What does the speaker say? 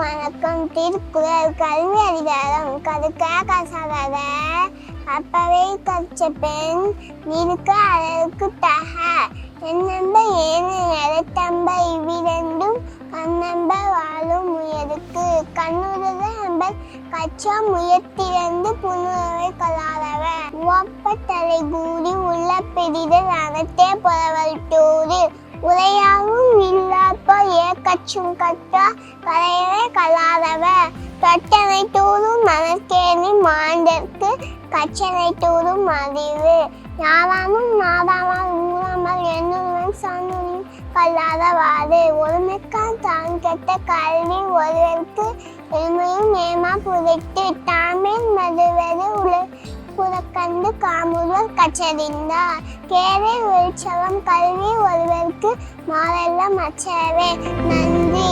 வணக்கம். திருக்குறள் கல்வி அதிகாரம் கடுக்க கசகர அப்பவை கற்ற பெண் நிற்க அதற்கு தக என்னம்ப ஏன தம்ப இவ்விரண்டும் கண்ணம்ப வாழும் முயலுக்கு கண்ணுறுத நம்பர் கற்ற முயற்சிறந்து புண்ணுறவை கலாதவ உவப்ப தலை கூடி உள்ள பெரிதல் அனைத்தே புறவல் தோறு உரையாகும் இல்லாப்ப ஏக்கச்சும் கற்றா கரையவே கலாதவ தொட்டனை தூரும் மனக்கேணி மாண்டற்கு கச்சனை தூரும் அறிவு யாராமும் நாடாமல் ஊராமல் என்னுடன் சார்ந்தும் கல்லாதவாறு ஒருமைக்கான் தான் கெட்ட கல்வி ஒருவருக்கு எளிமையும் ஏமா புதைத்து தாமேன் மதுவது புறக்கண்டு காமுதல் கற்றறிந்தார் கேரை வெளிச்சவம் கல்வி ஒருவருக்கு மாறெல்லாம் அச்சவே. நன்றி.